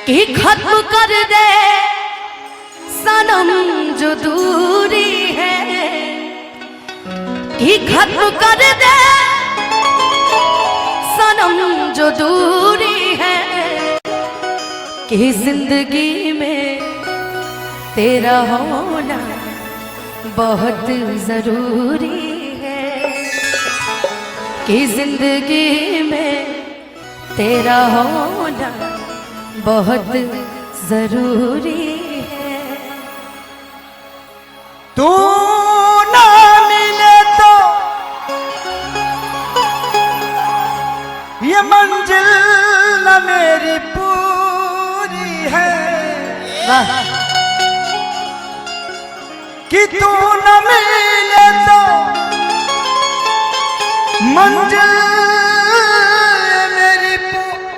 कि खत्म कर दे सनम जो दूरी है, कि खत्म कर दे सनम जो दूरी है, कि जिंदगी में तेरा होना बहुत जरूरी है, कि जिंदगी में तेरा होना बहुत जरूरी है। तू ना मिले तो ये मंजिल न मेरी पूरी है, कि तू न मिले तो मंजिल मेरी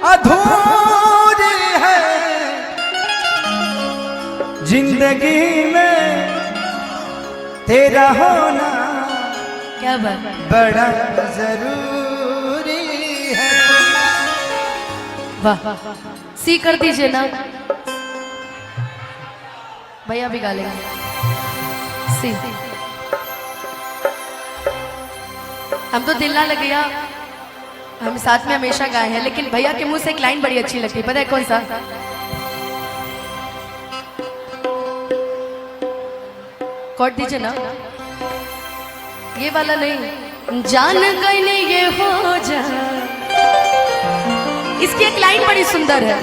अधूरी है, जिंदगी में तेरा होना क्या बात बड़ा जरूरी है। वाह, सी कर दीजिए ना भैया, भी गा लेंगे सी। हम तो दिल ना लग गया, हम साथ में हमेशा गाए हैं, लेकिन भैया के मुंह से एक लाइन बड़ी अच्छी लगती है, पता है कौन सा? कॉर्ड दीजिए ना, ये वाला नहीं, जान गई नहीं ये हो जा। इसकी एक लाइन बड़ी सुंदर है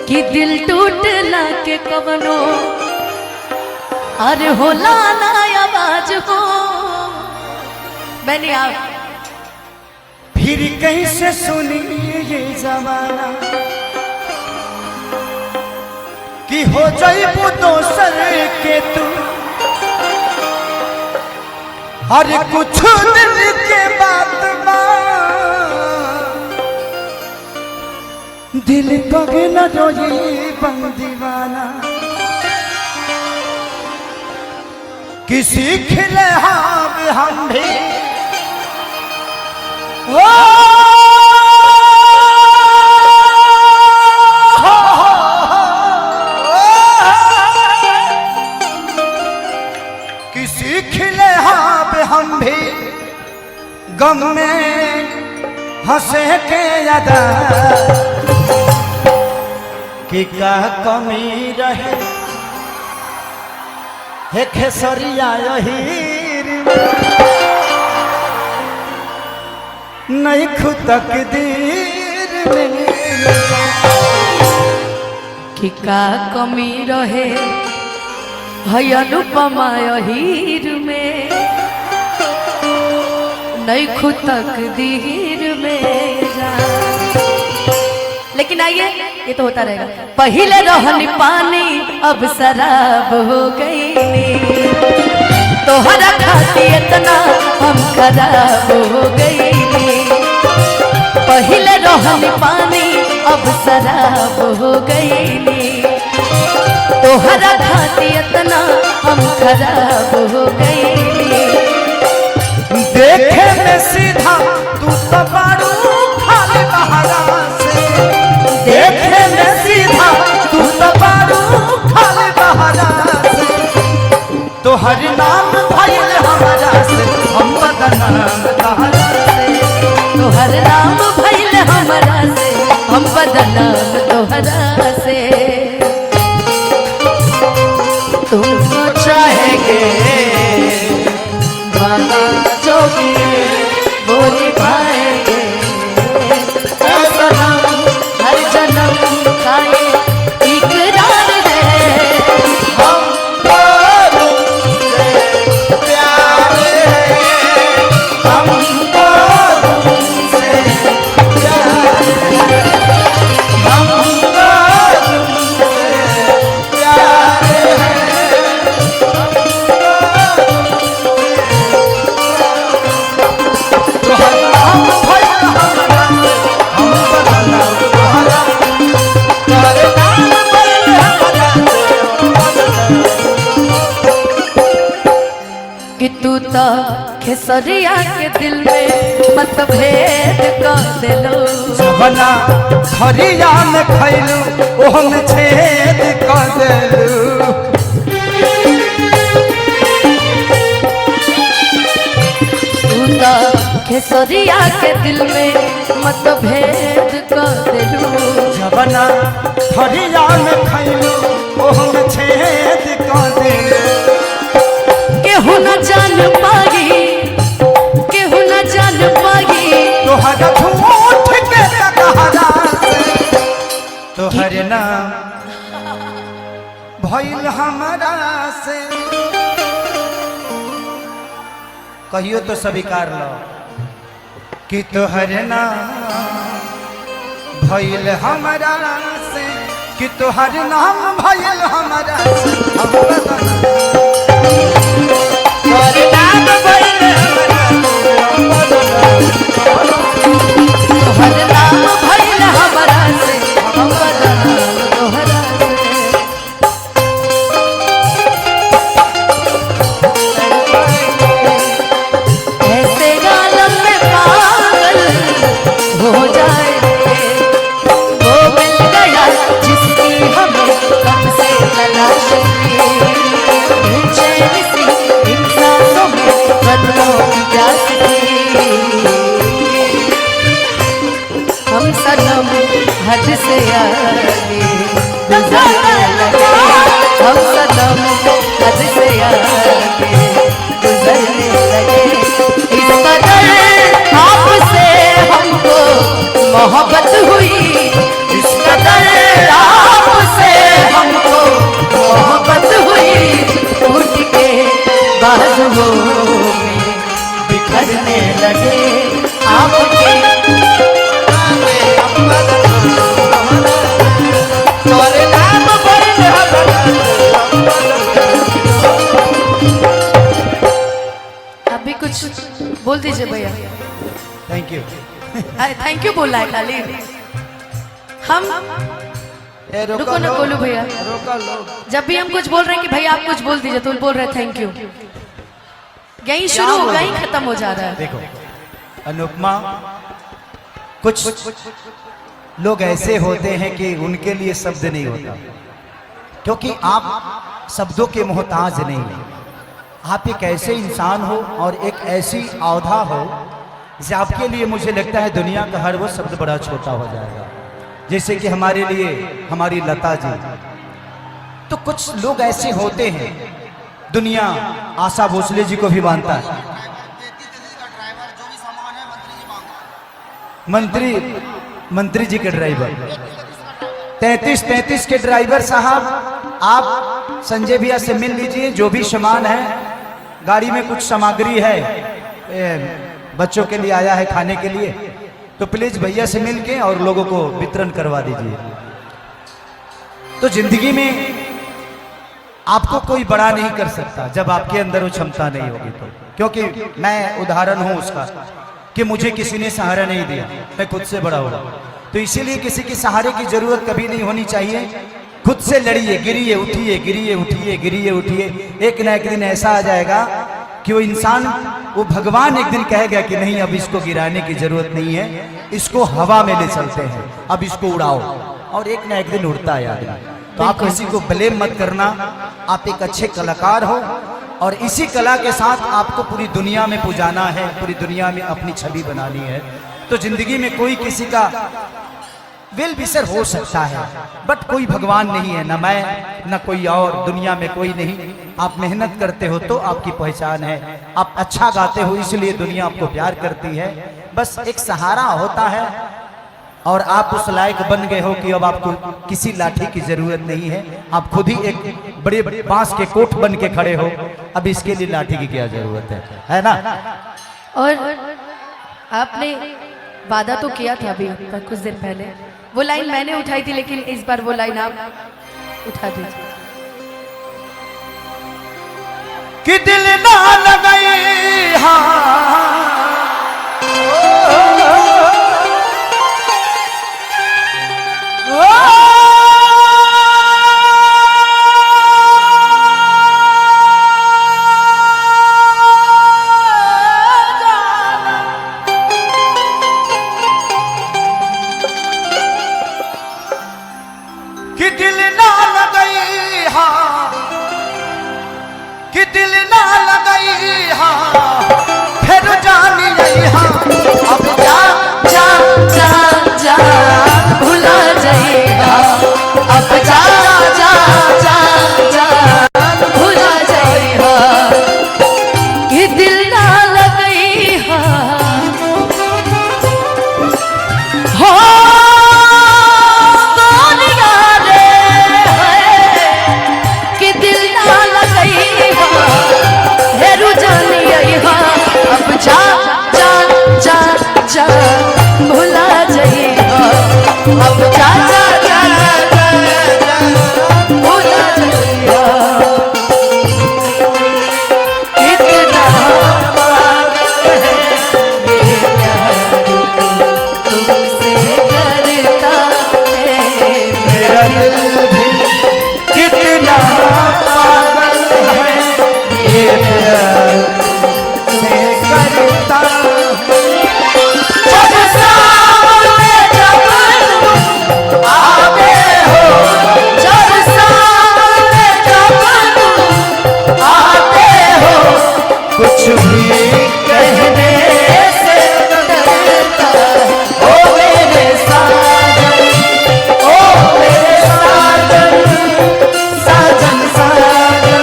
कि दिल टूटला के कवनो अरे होला ना आवाज हो। मैंने आप फिर कैसे सुनी ये जमाना कि हो जाइबू दोसर के तू, हर कुछ दिन के बाद दिल कगे न रोई बन दीवाना, किसी खिले हम भी किसी खिले हम भी गम में हंसे के अदा, कि का कमी रहे हे खेसरिया हीर नहीं खुद तकदीर में, कि का कमी रहे है अनुपमा हीर में, नहीं खुद तकदीर में जा। लेकिन आइए, ये तो होता रहेगा। पहले रहनी पानी अब शराब हो गई, तोहरा खाती इतना हम खराब हो गई। पहले रहनी पानी अब शराब हो गई, तोहरा खाती इतना हम खराब हो गई। देखे में सीधा तू तो बारू खाली बहारा से, देखे में सीधा तू तो बारू खाली बहारा से, तो हर नाम भइल हमारा से हम बदनाम तहरा से, तो हर नाम भइल हमारा से हम बदनाम तोहरा से। तुमको चाहेंगे वादा जो भी बोल पाएंगे सनम, हर जन्म का ये इकरार है। हम तुमसे प्यार है, हम तुमसे प्यार है, हम तुमसे प्यार है। कि तू तो खेसरिया के दिल में मतभेद कर दिलो। जवना खरिया में खैलू ओह में छेद कर देलू। तू तो खेसरिया के दिल में मतभेद कर दिलो। जवना खरिया में खैलू ओह में छेद कर देलू। केहू न जान पाई, केहू न जान पाई तोहरा झूठ के तकहरा से तोहरे नाम भइल हमरा से। कहियो तो स्वीकार लो कि तोहरे नाम भइल हमरा से, कि तोहर नाम भइल हमरा से। तोहरे नाम भइल तोहर नाम भइल हमरा से, हमरा नाम तोहरा से। ऐसे आलम में पागल हो जाए, वो मिल गया जिसकी हमें कब से तलाश थी। बेचैन सी इन सांसों में बदलों की प्यास थी। हम सनम हद से आगे गुजरने लगे, हम सनम हद से आगे गुजरने लगे। इस कदर आपसे हमको मोहब्बत हुई, इस कदर आपसे हमको मोहब्बत हुई। टूट के बाजुओं में बिखरने लगे आपके। अभी कुछ बोल दीजिए भैया। Thank you. थैंक यू बोलना है खाली। हम रुको ना बोलो भैया। जब भी हम कुछ बोल रहे हैं कि भैया आप कुछ बोल दीजिए तो बोल रहे हैं थैंक यू। यहीं शुरू होगा यहीं खत्म हो जा रहा है। देखो अनुपमा, कुछ लोग ऐसे होते हैं कि उनके लिए शब्द नहीं होता, क्योंकि आप शब्दों के मोहताज नहीं हैं। आप एक ऐसे इंसान हो और एक ऐसी औधा हो जिसे आपके लिए मुझे लगता है दुनिया का हर वो शब्द बड़ा छोटा हो जाएगा। जैसे कि हमारे लिए हमारी लता जी। तो कुछ लोग ऐसे होते हैं, दुनिया आशा भोसले जी को भी मानता है, मंत्री जी के ड्राइवर 33 के ड्राइवर साहब, आप संजय भैया से मिल लीजिए। जो भी सामान है गाड़ी में, कुछ सामग्री है बच्चों के लिए आया है खाने के लिए, तो प्लीज भैया से मिल के और लोगों को वितरण करवा दीजिए। तो जिंदगी में आपको कोई बड़ा नहीं कर सकता जब आपके अंदर वो क्षमता नहीं होगी तो। क्योंकि मैं उदाहरण हूं उसका कि मुझे किसी ने सहारा नहीं दिया, मैं खुद से बड़ा हुआ। तो इसीलिए किसी के सहारे की जरूरत कभी नहीं होनी चाहिए। खुद से लड़िए, गिरिए उठिए, गिरिए उठिए, गिरिए उठिए। एक ना एक दिन ऐसा आ जाएगा कि वो इंसान, वो भगवान एक दिन कहेगा कि नहीं अब इसको गिराने की जरूरत नहीं है, इसको हवा में ले चलते हैं, अब इसको उड़ाओ। और एक ना एक दिन उड़ता है आदमी। तो आप किसी को ब्लेम मत करना। आप एक अच्छे कलाकार हो और इसी कला के साथ आपको पूरी दुनिया में पुजाना है, पूरी दुनिया में अपनी छवि बनानी है। तो जिंदगी में कोई किसी का वेल विशर हो सकता है, बट कोई भगवान नहीं है, ना मैं ना कोई और, दुनिया में कोई नहीं। आप मेहनत करते हो तो आपकी पहचान है। आप अच्छा गाते हो इसलिए दुनिया आपको प्यार करती है। बस एक सहारा होता है और आप उस लायक बन गए हो कि अब आपको किसी लाठी की जरूरत नहीं है। आप खुद ही एक बड़े बड़े बांस के कोठ बन के खड़े हो। अब इसके लिए लाठी की क्या जरूरत है ना? और आपने वादा तो किया था अभी कुछ दिन पहले, वो लाइन मैंने उठाई थी, लेकिन इस बार वो लाइन आप उठा दीजिए। कि दिल ना लगाए हाँ कि दिल ना लगई हाँ, कि दिल ना लगई हाँ, फिर जानी आई हाँ, अब जा जा जा जा भुला जाएगा, अब जा जा जा जा भुला जाएगा, कि दिल ना लगई हो कौन यारे है, कि दिल ना लगई हेरू जानी आई अब जा जा जा जा भुला जाइएगा, अब जा जा जा जा भुला जाइएगा, कितना पागल है ये प्यार तुमसे करता है मेरा दिल भी कितना पागल है ये प्यार से करता जब सामने जब तुम आते हो, जब सामने जब तुम आते हो, कुछ भी कहने से डरता है ओ मेरे साजन, ओ मेरे साजन, साजन साजन,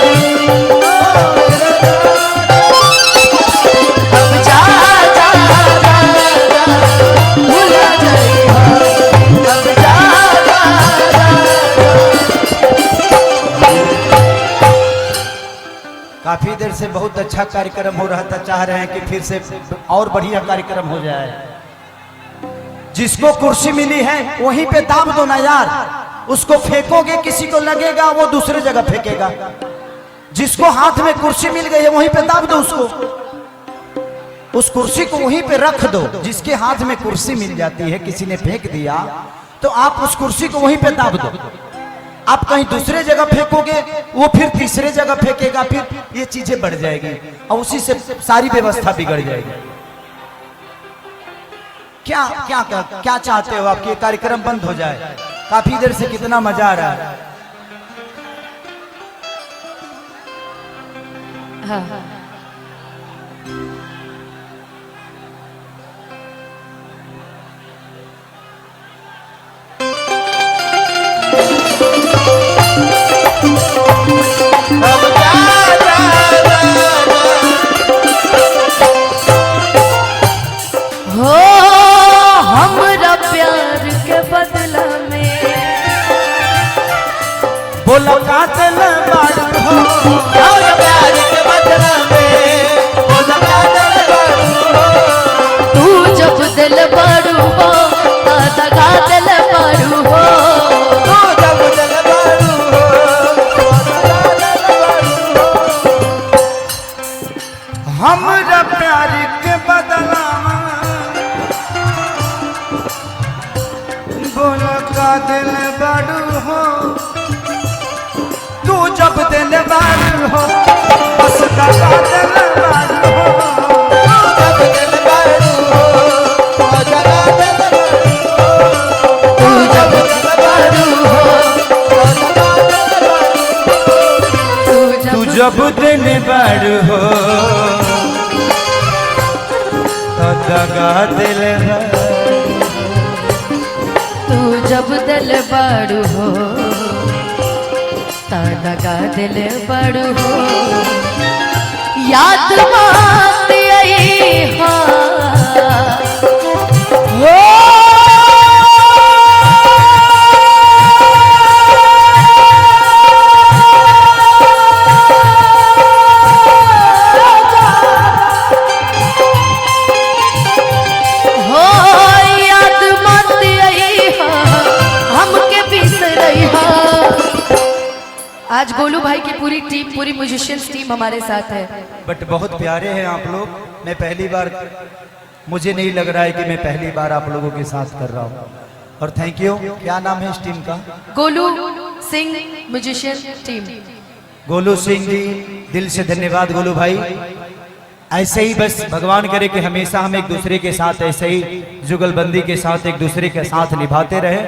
अब जा जा जा जा भुला जाइएगा, अब जा जा काफी देर से बहुत अच्छा कार्यक्रम हो रहा था, चाह रहे हैं कि फिर से और बढ़िया कार्यक्रम हो जाए। जिसको कुर्सी मिली है वहीं पे दाब दो ना यार, उसको फेंकोगे किसी को लगेगा वो दूसरे जगह फेंकेगा। जिसको हाथ में कुर्सी मिल गई है वहीं पे दाब दो उसको, उस कुर्सी को वहीं पे रख दो। जिसके हाथ में कुर्सी मिल जाती है, किसी ने फेंक दिया तो आप उस कुर्सी को वहीं पे दाब दो। आप कहीं दूसरे जगह फेंकोगे वो फिर तीसरे जगह फेंकेगा, फिर ये चीजें बढ़ जाएगी और उसी से सारी व्यवस्था बिगड़ जाएगी। क्या क्या क्या, क्या चाहते हो आप कि ये कार्यक्रम बंद हो जाए? काफी देर से कितना मजा आ रहा है। हाँ हो हमरा प्यार के बदला में बोला काटल बाड़ हो, हमरा प्यार के बदला में बोला काटल बाड़ हो। तू जब दिल बड़ू हो तो दगा दिल बड़ू हो, तू जब दिल बाड़ू हो, हमरा प्यार के बदला बोला का दिल बाड़ू हो। तू जब दिल बाड़ू हो बस दगा दिल बाड़ू हो, तू जब दिल बाड़ू हो दगा दिल बाड़ू हो, तू जब दिल बड़ू हो, तू जब दिन बड़ हो तो दगा दिल तू जब दिल बड़ू हो तो दगा दिल बड़ू हो। याद बात आई हाँ हो याद मत आई हाँ, हमके बिसरई हाँ। आज गोलू भाई की पूरी टीम, पूरी म्यूजिशियंस टीम हमारे साथ है। बट बहुत प्यारे हैं आप लोग। मैं पहली बार, मुझे नहीं लग रहा है कि मैं पहली बार आप लोगों के साथ कर रहा हूँ। और थैंक यू। क्या नाम है इस टीम का? Golu Singh musician team. गोलू सिंह जी, दिल से धन्यवाद गोलू भाई। ऐसे ही बस भगवान करे कि हमेशा हम एक दूसरे के साथ ऐसे ही जुगलबंदी के साथ एक दूसरे के साथ निभाते रहे।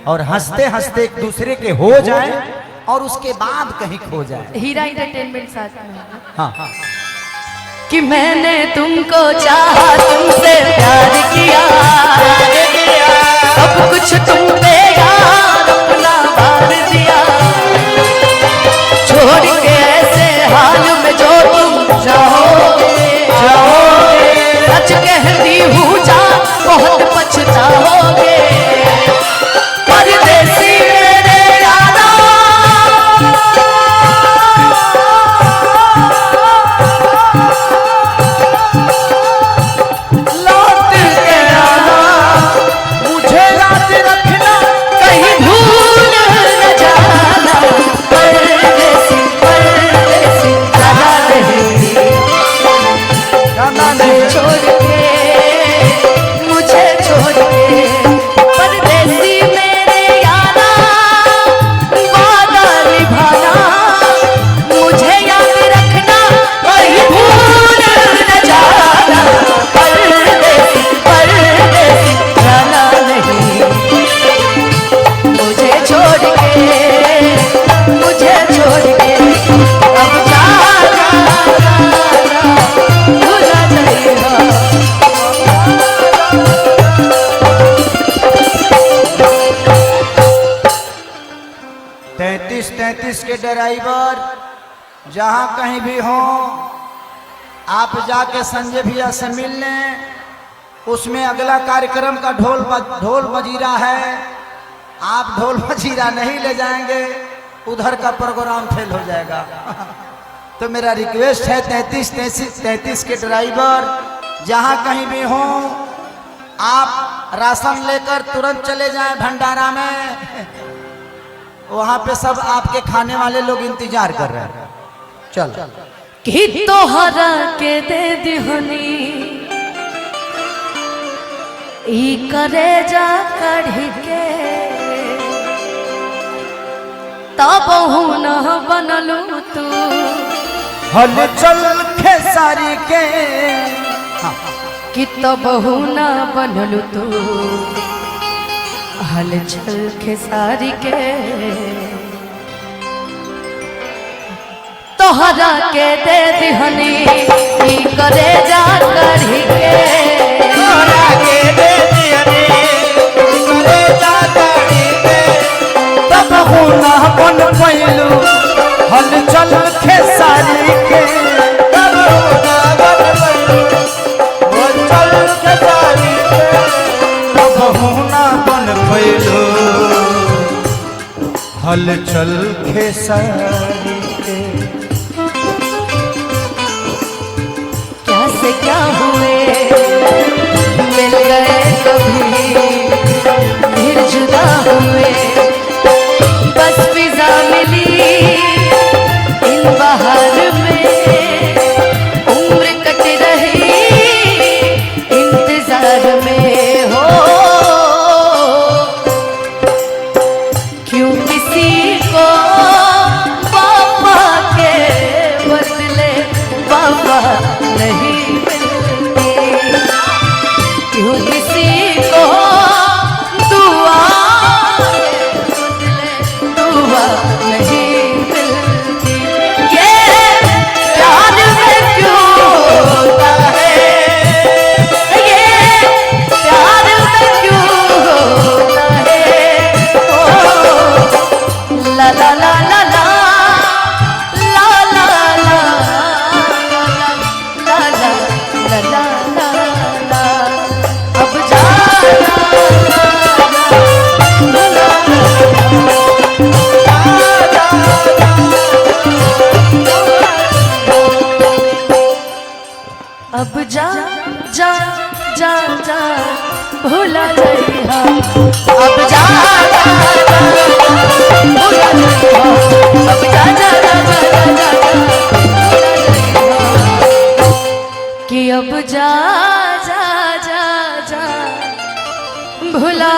और हंसते हंसते एक दूसरे के हो जाए और उसके बाद कहीं खो जाए। हीरा एंटरटेनमेंट साथ में। हाँ हाँ। कि मैंने तुमको चाहा, तुमसे प्यार किया, सब कुछ तुम पे यार अपना भार दिया, छोड़ के ऐसे हाल में जो तुम जाओगे, सच कहती हूँ जा बहुत पछताओगे, परदेसी मेरे यारा, लौट के आना, मुझे याद रखना, कहीं भूल न जाना, परदेसी परदेसी जाना नहीं, छोड़ के मुझे छोड़ के, परदेसी मेरे यारा, वादा निभाना, मुझे याद रखना, कहीं भूल न जाना, परदेसी परदेसी जाना नहीं, मुझे छोड़ के अब जा भूला जाएगा। 33 के ड्राइवर जहाँ कहीं भी हो, आप जाके संजय भैया से मिल लें। उसमें अगला कार्यक्रम का ढोल मजीरा है। आप ढोल मजीरा नहीं ले जाएंगे, उधर का प्रोग्राम फेल हो जाएगा। तो मेरा रिक्वेस्ट है 33 के ड्राइवर जहाँ कहीं भी हो, आप राशन लेकर तुरंत चले जाएं भंडारा में। वहाँ पे सब आपके खाने वाले लोग इंतजार कर रहे हैं। चल कि तोहरा के दे दिहनी ई करे जा कढ़ी के, तब न बनलू तू हल चल खेसारी के। कि तब न बनलू तू हल चल खेसारी के, तोहरा के दे दिहनी ई करे जा कढ़ी के, तोहरा के दे दिहनी ई करे जा कढ़ी के, तब ना बन पैलू हल चल खेसारी के, तब ना बन पैलू हल चल खेसारी के, तब ना बन पैलू हल चल खेसारी के। से क्या हुए मिल गए कभी फिर जुदा हुए, बस फिजा मिली इन बहार में, उम्र कट रही इंतजार में हो, क्यों किसी को पापा के बदले पापा नहीं, क्यों किसी को दुआ बदले दुआ नहीं मिलती, ये प्यार में क्यों होता है, ये प्यार में क्यों होता है, ओ ला ला ला ला ला ला ला ला ला ला ला ला ला, अब जा अब जा जा जा जा भूला जाइहा, अब जा भूला जाइहा, अब जा जा जा जा जा कि अब जा जा जा जा भुला